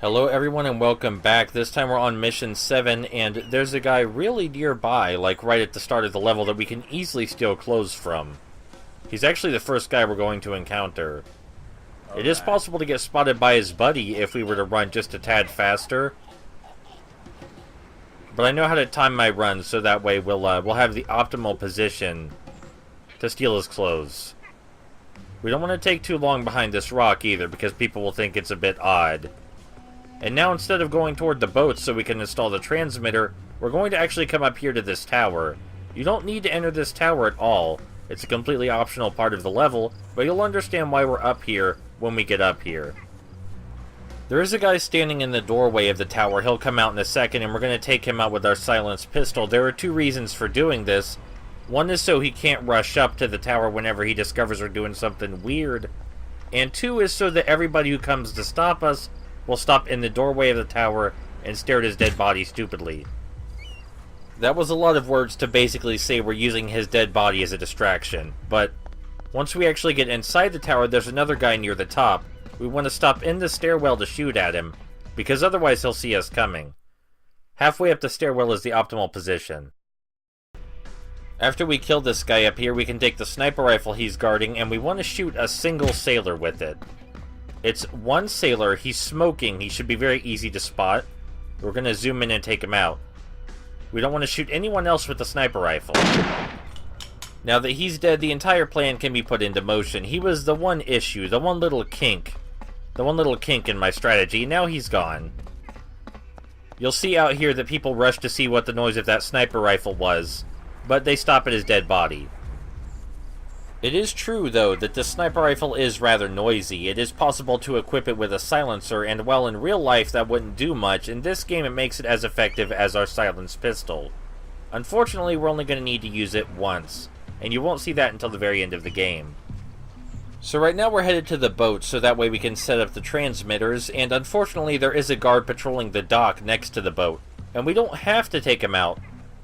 Hello everyone and welcome back. This time we're on mission 7 and there's a guy really nearby, like right at the start of the level, that we can easily steal clothes from. He's actually the first guy we're going to encounter. It is possible to get spotted by his buddy if we were to run just a tad faster. But I know how to time my runs so that way we'll have the optimal position to steal his clothes. We don't want to take too long behind this rock either because people will think it's a bit odd. And now instead of going toward the boats so we can install the transmitter, we're going to actually come up here to this tower. You don't need to enter this tower at all. It's a completely optional part of the level, but you'll understand why we're up here when we get up here. There is a guy standing in the doorway of the tower. He'll come out in a second and we're going to take him out with our silenced pistol. There are two reasons for doing this. One is so he can't rush up to the tower whenever he discovers we're doing something weird. And two is so that everybody who comes to stop us will stop in the doorway of the tower and stare at his dead body stupidly. That was a lot of words to basically say we're using his dead body as a distraction, but once we actually get inside the tower, there's another guy near the top. We want to stop in the stairwell to shoot at him, because otherwise he'll see us coming. Halfway up the stairwell is the optimal position. After we kill this guy up here, we can take the sniper rifle he's guarding, and we want to shoot a single sailor with it. It's one sailor, he's smoking, he should be very easy to spot. We're going to zoom in and take him out. We don't want to shoot anyone else with the sniper rifle. Now that he's dead, the entire plan can be put into motion. He was the one issue, the one little kink. The one little kink in my strategy. Now he's gone. You'll see out here that people rush to see what the noise of that sniper rifle was, but they stop at his dead body. It is true, though, that the sniper rifle is rather noisy. It is possible to equip it with a silencer, and while in real life that wouldn't do much, in this game it makes it as effective as our silenced pistol. Unfortunately, we're only going to need to use it once, and you won't see that until the very end of the game. So right now we're headed to the boat, so that way we can set up the transmitters, and unfortunately there is a guard patrolling the dock next to the boat, and we don't have to take him out,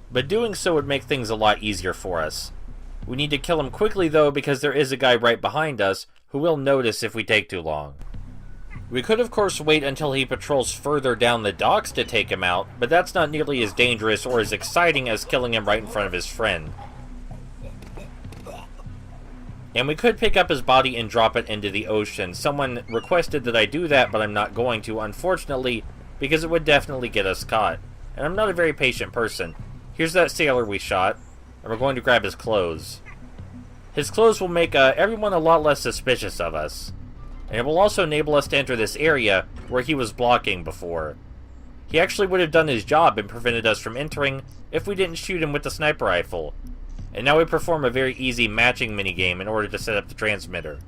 but doing so would make things a lot easier for us. We need to kill him quickly, though, because there is a guy right behind us who will notice if we take too long. We could, of course, wait until he patrols further down the docks to take him out, but that's not nearly as dangerous or as exciting as killing him right in front of his friend. And we could pick up his body and drop it into the ocean. Someone requested that I do that, but I'm not going to, unfortunately, because it would definitely get us caught. And I'm not a very patient person. Here's that sailor we shot. And we're going to grab his clothes. His clothes will make everyone a lot less suspicious of us. And it will also enable us to enter this area where he was blocking before. He actually would have done his job and prevented us from entering if we didn't shoot him with the sniper rifle. And now we perform a very easy matching minigame in order to set up the transmitter.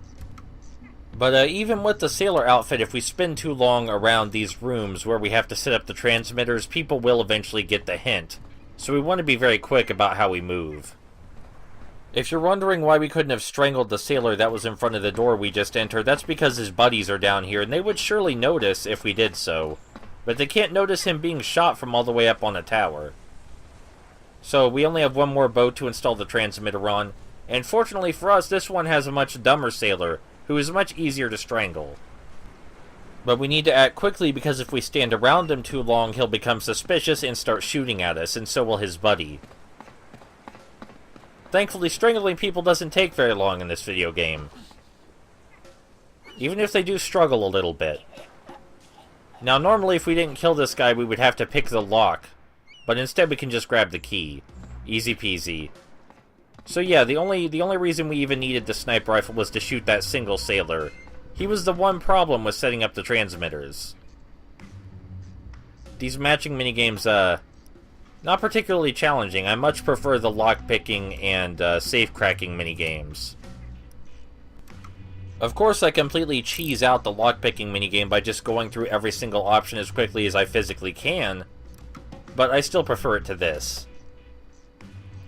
But even with the sailor outfit, if we spend too long around these rooms where we have to set up the transmitters, people will eventually get the hint. So we want to be very quick about how we move. If you're wondering why we couldn't have strangled the sailor that was in front of the door we just entered, that's because his buddies are down here, and they would surely notice if we did so. But they can't notice him being shot from all the way up on a tower. So we only have one more boat to install the transmitter on, and fortunately for us, this one has a much dumber sailor, who is much easier to strangle. But we need to act quickly because if we stand around him too long, he'll become suspicious and start shooting at us, and so will his buddy. Thankfully, strangling people doesn't take very long in this video game. Even if they do struggle a little bit. Now, normally if we didn't kill this guy, we would have to pick the lock. But instead we can just grab the key. Easy peasy. So yeah, the only reason we even needed the sniper rifle was to shoot that single sailor. He was the one problem with setting up the transmitters. These matching minigames, not particularly challenging. I much prefer the lockpicking and safe-cracking minigames. Of course, I completely cheese out the lockpicking minigame by just going through every single option as quickly as I physically can, but I still prefer it to this.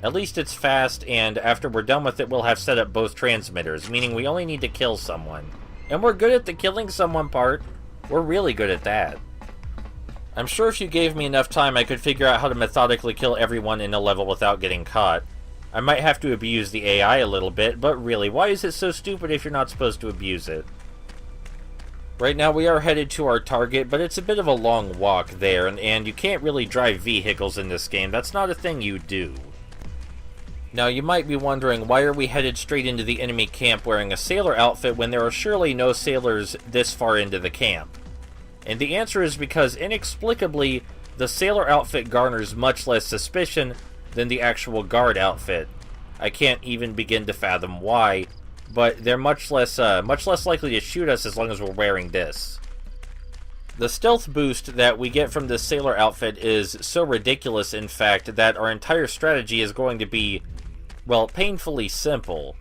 At least it's fast, and after we're done with it, we'll have set up both transmitters, meaning we only need to kill someone. And we're good at the killing someone part. We're really good at that. I'm sure if you gave me enough time, I could figure out how to methodically kill everyone in a level without getting caught. I might have to abuse the AI a little bit, but really, why is it so stupid if you're not supposed to abuse it? Right now we are headed to our target, but it's a bit of a long walk there, and you can't really drive vehicles in this game. That's not a thing you do. Now you might be wondering, why are we headed straight into the enemy camp wearing a sailor outfit when there are surely no sailors this far into the camp? And the answer is because, inexplicably, the sailor outfit garners much less suspicion than the actual guard outfit. I can't even begin to fathom why, but they're much less likely to shoot us as long as we're wearing this. The stealth boost that we get from this sailor outfit is so ridiculous, in fact, that our entire strategy is going to be, well, painfully simple.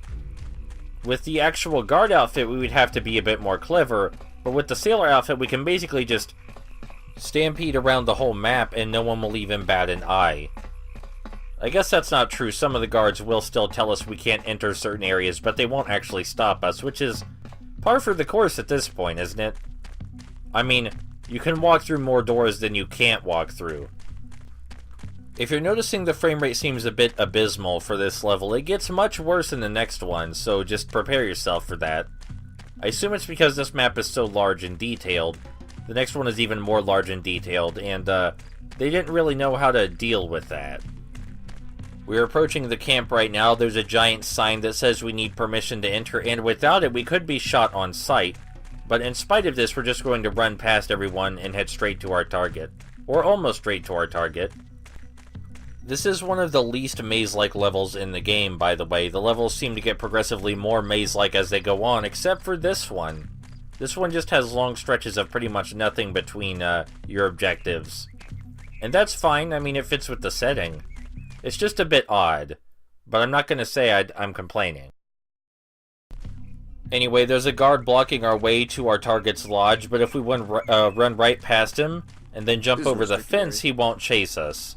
With the actual guard outfit, we would have to be a bit more clever, but with the sailor outfit, we can basically just stampede around the whole map and no one will even bat an eye. I guess that's not true. Some of the guards will still tell us we can't enter certain areas, but they won't actually stop us, which is par for the course at this point, isn't it? I mean, you can walk through more doors than you can't walk through. If you're noticing the frame rate seems a bit abysmal for this level, it gets much worse in the next one, so just prepare yourself for that. I assume it's because this map is so large and detailed. The next one is even more large and detailed, and they didn't really know how to deal with that. We're approaching the camp right now. There's a giant sign that says we need permission to enter, and without it we could be shot on sight. But in spite of this, we're just going to run past everyone and head straight to our target. Or almost straight to our target. This is one of the least maze-like levels in the game, by the way. The levels seem to get progressively more maze-like as they go on, except for this one. This one just has long stretches of pretty much nothing between your objectives. And that's fine. I mean, it fits with the setting. It's just a bit odd, but I'm not going to say I'm complaining. Anyway, there's a guard blocking our way to our target's lodge, but if we run right past him and then jump over the fence, he won't chase us.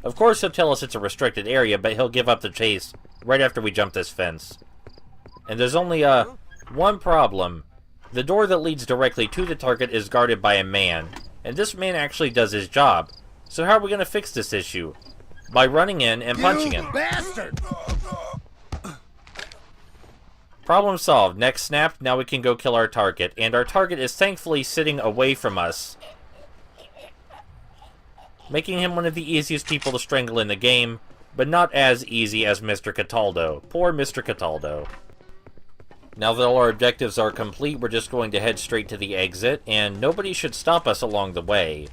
Of course, he'll tell us it's a restricted area, but he'll give up the chase right after we jump this fence. And there's only one problem. The door that leads directly to the target is guarded by a man, and this man actually does his job. So how are we going to fix this issue? By running in and punching him. Bastard! Problem solved. Next snap, now we can go kill our target. And our target is thankfully sitting away from us, making him one of the easiest people to strangle in the game, but not as easy as Mr. Cataldo. Poor Mr. Cataldo. Now that all our objectives are complete, we're just going to head straight to the exit, and nobody should stop us along the way.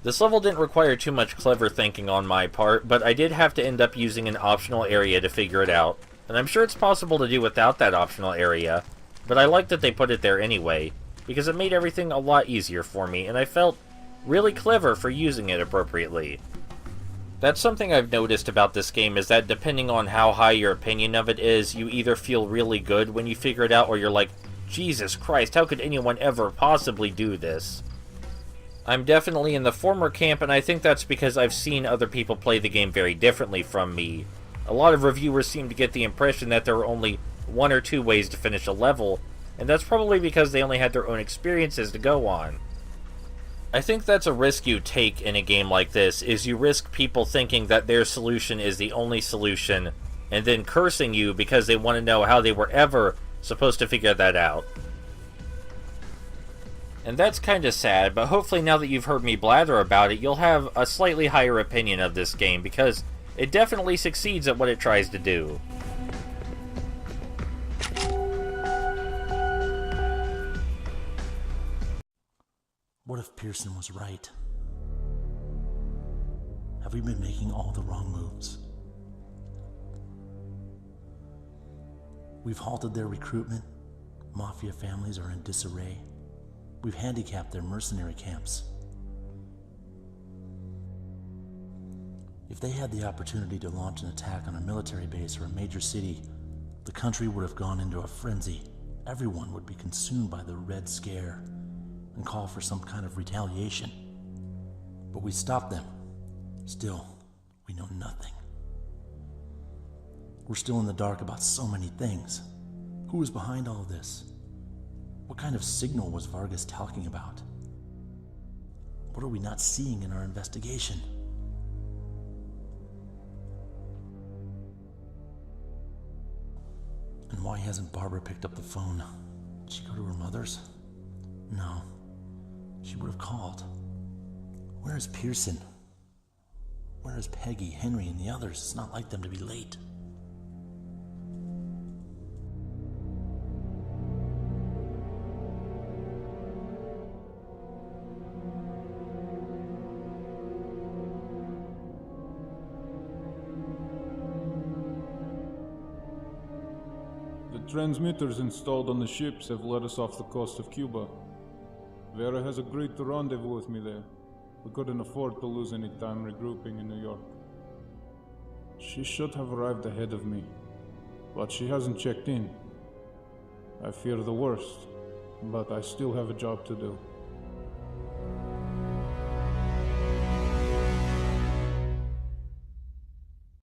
This level didn't require too much clever thinking on my part, but I did have to end up using an optional area to figure it out. And I'm sure it's possible to do without that optional area, but I like that they put it there anyway, because it made everything a lot easier for me, and I felt really clever for using it appropriately. That's something I've noticed about this game, is that depending on how high your opinion of it is, you either feel really good when you figure it out, or you're like, Jesus Christ, how could anyone ever possibly do this? I'm definitely in the former camp, and I think that's because I've seen other people play the game very differently from me. A lot of reviewers seem to get the impression that there are only one or two ways to finish a level, and that's probably because they only had their own experiences to go on. I think that's a risk you take in a game like this, is you risk people thinking that their solution is the only solution, and then cursing you because they want to know how they were ever supposed to figure that out. And that's kinda sad, but hopefully now that you've heard me blather about it, you'll have a slightly higher opinion of this game, because it definitely succeeds at what it tries to do. What if Pearson was right? Have we been making all the wrong moves? We've halted their recruitment. Mafia families are in disarray. We've handicapped their mercenary camps. If they had the opportunity to launch an attack on a military base or a major city, the country would have gone into a frenzy. Everyone would be consumed by the Red Scare and call for some kind of retaliation. But we stopped them. Still, we know nothing. We're still in the dark about so many things. Who was behind all of this? What kind of signal was Vargas talking about? What are we not seeing in our investigation? And why hasn't Barbara picked up the phone? Did she go to her mother's? No. She would have called. Where is Pearson? Where is Peggy, Henry, and the others? It's not like them to be late. The transmitters installed on the ships have led us off the coast of Cuba. Vera has agreed to rendezvous with me there. We couldn't afford to lose any time regrouping in New York. She should have arrived ahead of me, but she hasn't checked in. I fear the worst, but I still have a job to do.